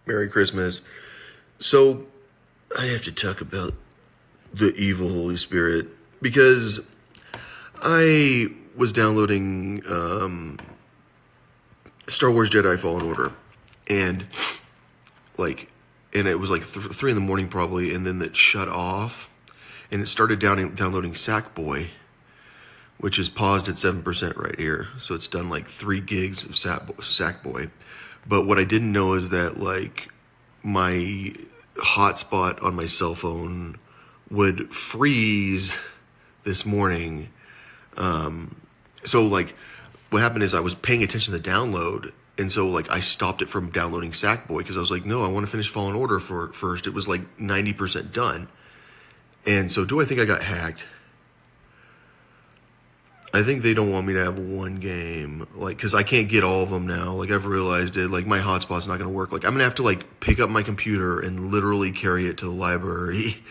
Merry Christmas. So, I have to talk about the evil Holy Spirit because I was downloading Star Wars Jedi Fallen Order, and like, and it was like 3 in the morning probably, and then it shut off, and it started downloading Sackboy, which is paused at 7% right here. So it's done like 3 gigs of Sackboy. But what I didn't know is that like my hotspot on my cell phone would freeze this morning. So like what happened is I was paying attention to the download, and so like I stopped it from downloading Sackboy because I was like, no, I want to finish Fallen Order first. It was like 90% done. And so do I think I got hacked? I think they don't want me to have one game, like, because I can't get all of them now. Like, I've realized it. Like, my hotspot's not going to work. Like, I'm going to have to, like, pick up my computer and literally carry it to the library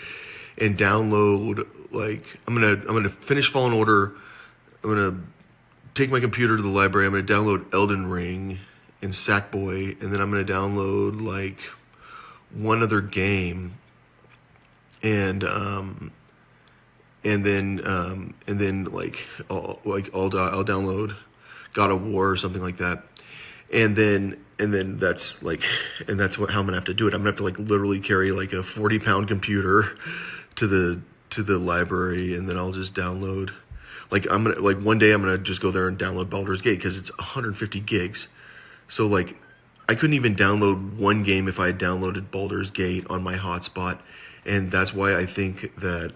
and download, like, I'm gonna finish Fallen Order. I'm going to take my computer to the library. I'm going to download Elden Ring and Sackboy, and then I'm going to download, like, one other game. And then I'll download God of War or something like that, and then that's like, and that's how I'm gonna have to do it. I'm gonna have to like literally carry like a 40-pound computer to the library, and then I'll just download. Like I'm gonna like one day I'm gonna just go there and download Baldur's Gate because it's 150 gigs. So like I couldn't even download one game if I had downloaded Baldur's Gate on my hotspot, and that's why I think that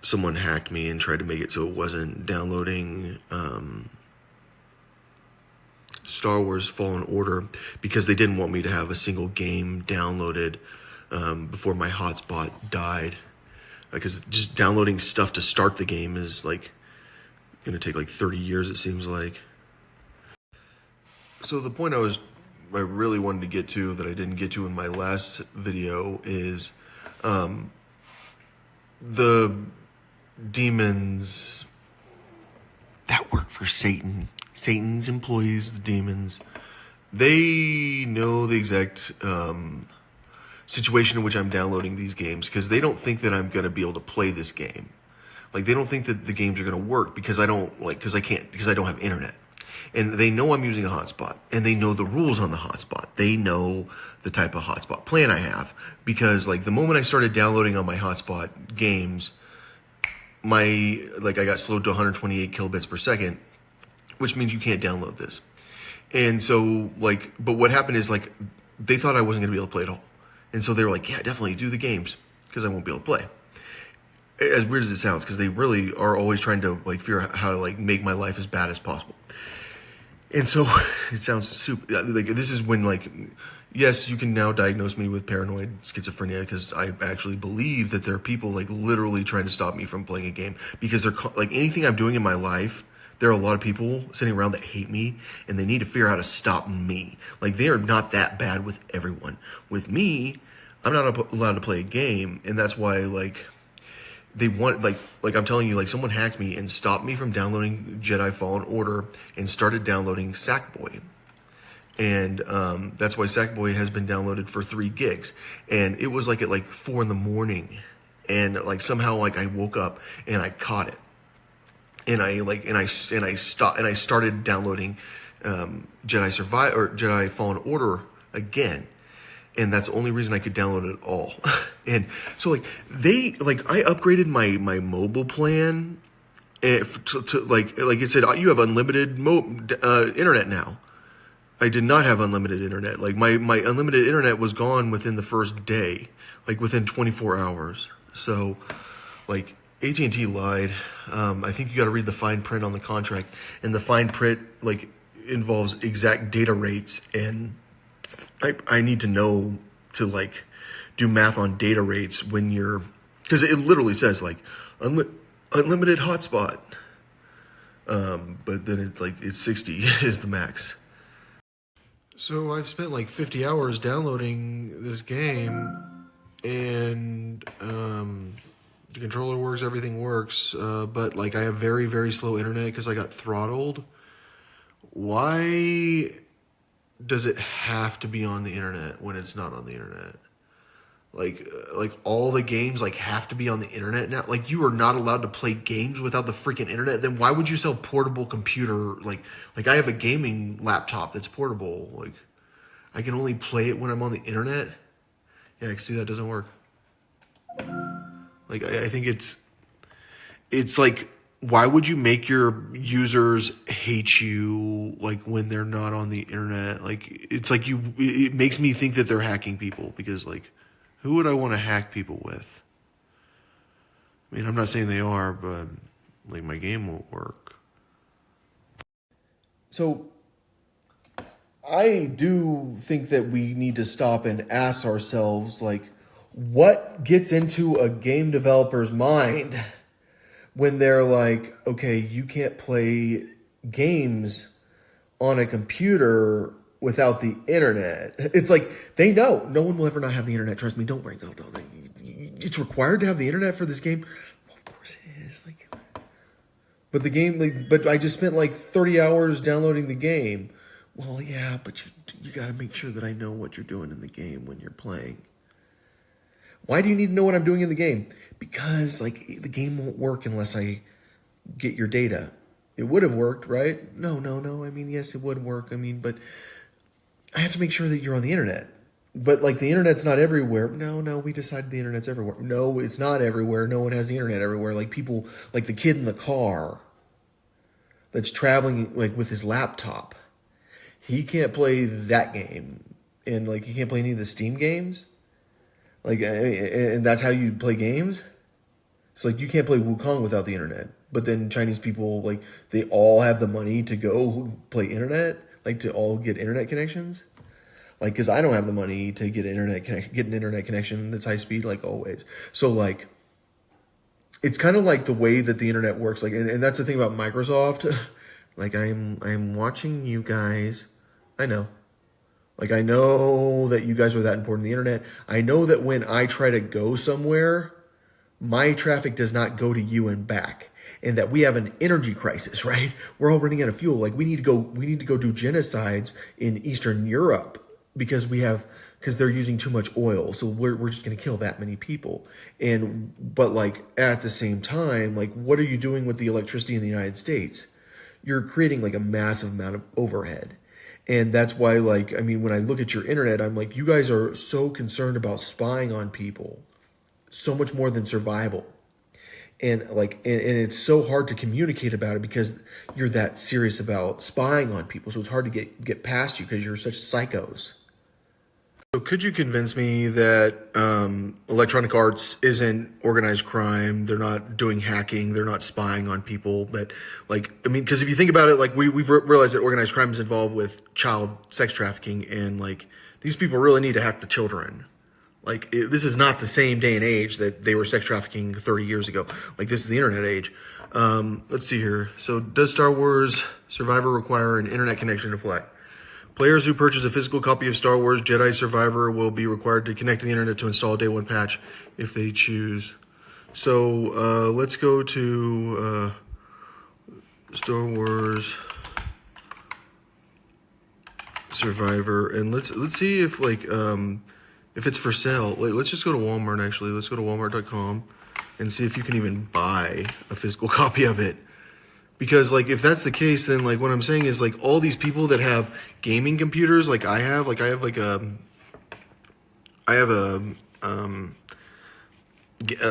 someone hacked me and tried to make it so it wasn't downloading Star Wars Fallen Order, because they didn't want me to have a single game downloaded before my hotspot died. Because just downloading stuff to start the game is like going to take like 30 years, it seems like. So the point I really wanted to get to that I didn't get to in my last video is the demons that work for Satan's employees, the demons, they know the exact situation in which I'm downloading these games, because they don't think that I'm going to be able to play this game. Like, they don't think that the games are going to work because I don't have internet. And they know I'm using a hotspot, and they know the rules on the hotspot. They know the type of hotspot plan I have, because like the moment I started downloading on my hotspot games, I got slowed to 128 kilobits per second, which means you can't download this. And so like, but what happened is like, they thought I wasn't going to be able to play at all. And so they were like, yeah, definitely do the games because I won't be able to play. As weird as it sounds, because they really are always trying to like figure out how to like make my life as bad as possible. And so it sounds super, like this is when like, yes, you can now diagnose me with paranoid schizophrenia, because I actually believe that there are people like literally trying to stop me from playing a game, because they're like, anything I'm doing in my life, there are a lot of people sitting around that hate me, and they need to figure out how to stop me. Like, they are not that bad with everyone. With me, I'm not allowed to play a game, and that's why like they want, like I'm telling you, like someone hacked me and stopped me from downloading Jedi Fallen Order and started downloading Sackboy. And that's why Sackboy has been downloaded for 3 gigs. And it was like at like 4 in the morning, and like somehow like I woke up and I caught it. And I started downloading Jedi Fallen Order again. And that's the only reason I could download it at all. And so like I upgraded my mobile plan to like it said, you have unlimited internet now. I did not have unlimited internet. Like my unlimited internet was gone within the first day, like within 24 hours. So like AT&T lied. I think you got to read the fine print on the contract, and the fine print like involves exact data rates, and I need to know to like do math on data rates when you're, because it literally says like unlimited hotspot, but then it's like it's 60 is the max. So I've spent like 50 hours downloading this game, and the controller works, everything works, but like I have very, very slow internet because I got throttled. Why does it have to be on the internet when it's not on the internet? Like all the games like have to be on the internet now. Like you are not allowed to play games without the freaking internet. Then why would you sell portable computer? Like I have a gaming laptop that's portable. Like I can only play it when I'm on the internet. Yeah, I see that doesn't work. Like I think it's like, why would you make your users hate you like when they're not on the internet? Like it's like it makes me think that they're hacking people, because like who would I want to hack people with? I mean, I'm not saying they are, but like my game won't work. So I do think that we need to stop and ask ourselves, like, what gets into a game developer's mind when they're like, okay, you can't play games on a computer without the internet. It's like, they know no one will ever not have the internet. Trust me, don't worry. No, it's required to have the internet for this game. Well, of course it is. Like, but the game, like, but I just spent like 30 hours downloading the game. Well, yeah, but you got to make sure that I know what you're doing in the game when you're playing. Why do you need to know what I'm doing in the game? Because like the game won't work unless I get your data. It would have worked, right? No. I mean, yes, it would work. I mean, but I have to make sure that you're on the internet. But like the internet's not everywhere. No, we decided the internet's everywhere. No, it's not everywhere. No one has the internet everywhere. Like people, like the kid in the car that's traveling like with his laptop. He can't play that game. And like he can't play any of the Steam games. Like, and that's how you play games? So like you can't play Wukong without the internet. But then Chinese people, like, they all have the money to go play internet, like to all get internet connections. Like, because I don't have the money to get an internet connection that's high speed, like always. So like, it's kind of like the way that the internet works. Like, and that's the thing about Microsoft. Like, I'm watching you guys. I know. Like, I know that you guys are that important to the internet. I know that when I try to go somewhere, my traffic does not go to you and back. And that we have an energy crisis, right? We're all running out of fuel. Like we need to go do genocides in Eastern Europe because they're using too much oil. So we're just gonna kill that many people. But like at the same time, like what are you doing with the electricity in the United States? You're creating like a massive amount of overhead. And that's why, like, I mean, when I look at your internet, I'm like, you guys are so concerned about spying on people, so much more than survival. And like, and it's so hard to communicate about it because you're that serious about spying on people. So it's hard to get past you because you're such psychos. So could you convince me that Electronic Arts isn't organized crime? They're not doing hacking. They're not spying on people. That, like, I mean, because if you think about it, like we've realized that organized crime is involved with child sex trafficking, and like these people really need to hack the children. Like this is not the same day and age that they were sex trafficking 30 years ago. Like this is the internet age. Let's see here. So does Star Wars Survivor require an internet connection to play? Players who purchase a physical copy of Star Wars Jedi Survivor will be required to connect to the internet to install a day one patch if they choose. So let's go to Star Wars Survivor, and let's see if like if it's for sale. Like, let's just go to Walmart. Actually, let's go to Walmart.com and see if you can even buy a physical copy of it. Because like if that's the case, then like what I'm saying is like all these people that have gaming computers, like I have a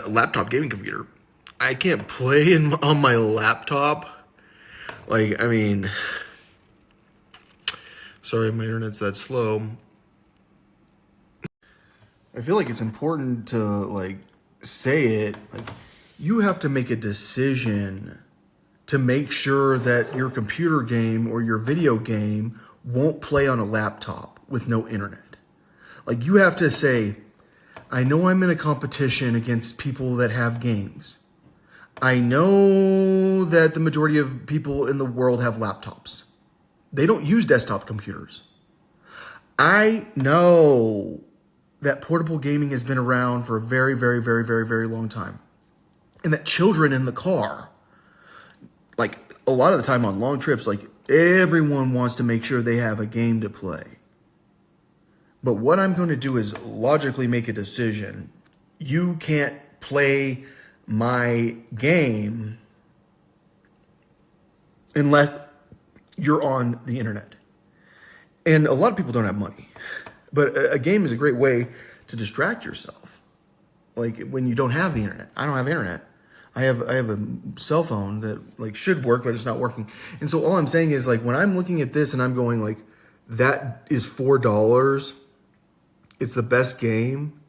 laptop gaming computer. I can't play on my laptop. Like, I mean, sorry, my internet's that slow. I feel like it's important to like say it. Like, you have to make a decision to make sure that your computer game or your video game won't play on a laptop with no internet. Like you have to say, I know I'm in a competition against people that have games. I know that the majority of people in the world have laptops. They don't use desktop computers. I know that portable gaming has been around for a very, very, very, very, very long time. And that children in the car, like a lot of the time on long trips, like Everyone wants to make sure they have a game to play. But what I'm going to do is logically make a decision. You can't play my game unless you're on the internet. And a lot of people don't have money. But a game is a great way to distract yourself. Like when you don't have the internet. I don't have internet. I have a cell phone that like should work, but it's not working. And so all I'm saying is like when I'm looking at this and I'm going like, that is $4. It's the best game.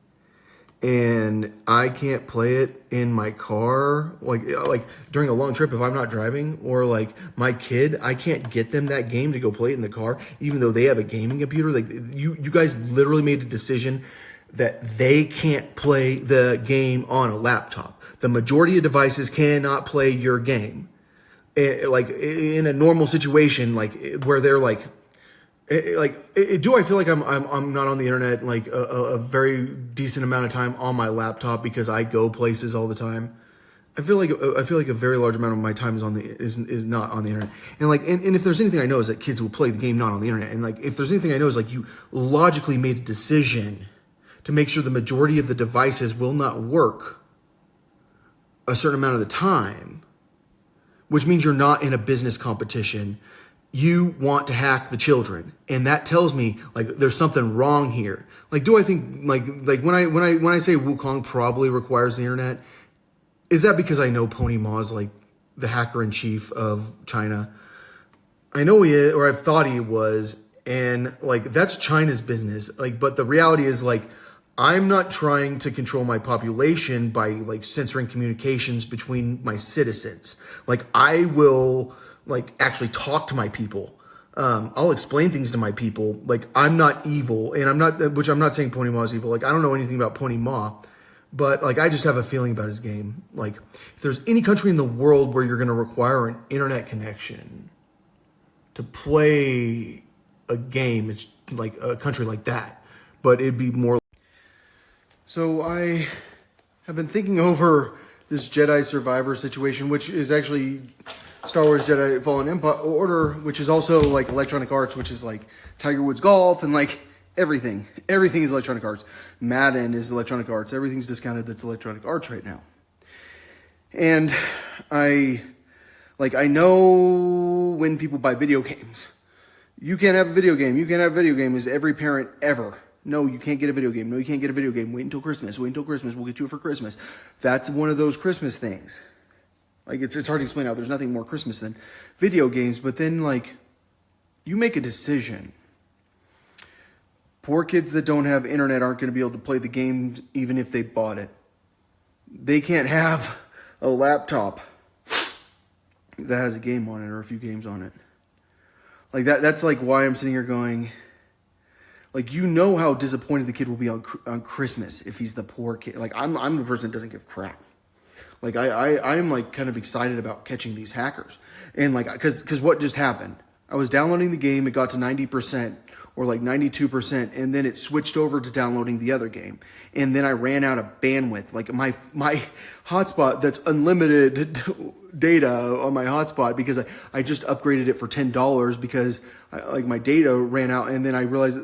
And I can't play it in my car, like during a long trip if I'm not driving, or like my kid, I can't get them that game to go play it in the car, even though they have a gaming computer. Like you guys literally made a decision that they can't play the game on a laptop. The majority of devices cannot play your game. Like in a normal situation, like where they're like, do I feel like I'm not on the internet like a very decent amount of time on my laptop because I go places all the time? I feel like a very large amount of my time is not on the internet. And like and if there's anything I know is that kids will play the game not on the internet. And like if there's anything I know is like you logically made a decision to make sure the majority of the devices will not work a certain amount of the time, which means you're not in a business competition. You want to hack the children, and that tells me like there's something wrong here. Like, do I think like when I say Wukong probably requires the internet, is that because I know Pony Ma is like the hacker in chief of China? I know he is, or I've thought he was, and like that's China's business. Like, but the reality is like I'm not trying to control my population by like censoring communications between my citizens. Like I will like actually talk to my people. I'll explain things to my people. Like I'm not evil, and I'm not saying Pony Ma is evil. Like I don't know anything about Pony Ma, but like I just have a feeling about his game. Like if there's any country in the world where you're going to require an internet connection to play a game, it's like a country like that. But it'd be more. So I have been thinking over this Jedi Survivor situation, which is actually Star Wars Jedi Fallen Order, which is also like Electronic Arts, which is like Tiger Woods Golf and like everything. Everything is Electronic Arts. Madden is Electronic Arts. Everything's discounted that's Electronic Arts right now. And I know when people buy video games. You can't have a video game. You can't have a video game is every parent ever. No, you can't get a video game. No, you can't get a video game. Wait until Christmas. Wait until Christmas. We'll get you it for Christmas. That's one of those Christmas things. Like, it's hard to explain how there's nothing more Christmas than video games. But then, like, you make a decision. Poor kids that don't have internet aren't going to be able to play the game even if they bought it. They can't have a laptop that has a game on it or a few games on it. Like, that's like why I'm sitting here going... Like, you know how disappointed the kid will be on Christmas if he's the poor kid. Like, I'm the person that doesn't give crap. Like, I'm like kind of excited about catching these hackers. And like, because what just happened? I was downloading the game. It got to 90% or like 92%. And then it switched over to downloading the other game. And then I ran out of bandwidth. Like my hotspot that's unlimited data on my hotspot because I just upgraded it for $10 because my data ran out, and then I realized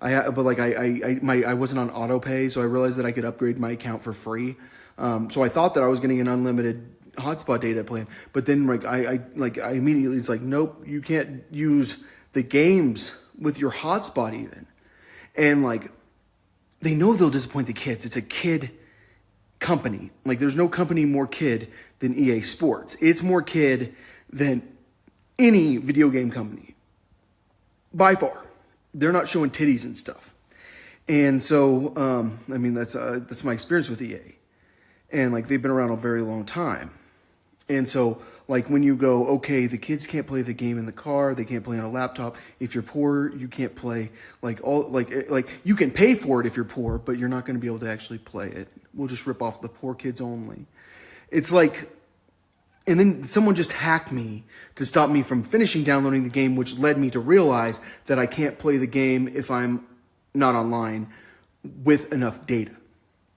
I wasn't on auto pay, so I realized that I could upgrade my account for free. So I thought that I was getting an unlimited hotspot data plan, but then I immediately it's like, nope, you can't use the games with your hotspot even, and like they know they'll disappoint the kids. It's a kid company. Like there's no company more kid than EA Sports. It's more kid than any video game company. By far. They're not showing titties and stuff. And so, I mean, that's my experience with EA. And like, they've been around a very long time. And so, like, when you go, okay, the kids can't play the game in the car, they can't play on a laptop. If you're poor, you can't play. Like you can pay for it if you're poor, but you're not going to be able to actually play it. We'll just rip off the poor kids only. It's like, and then someone just hacked me to stop me from finishing downloading the game, which led me to realize that I can't play the game if I'm not online with enough data.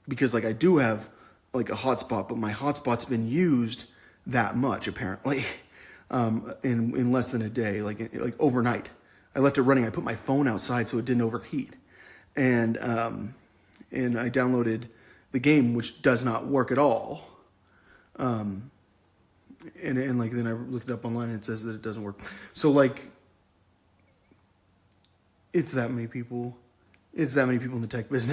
Because like I do have like a hotspot, but my hotspot's been used that much apparently. in less than a day, like overnight. I left it running. I put my phone outside so it didn't overheat, and I downloaded the game, which does not work at all. And like then I looked it up online and it says that it doesn't work. So like, it's that many people. It's that many people in the tech business.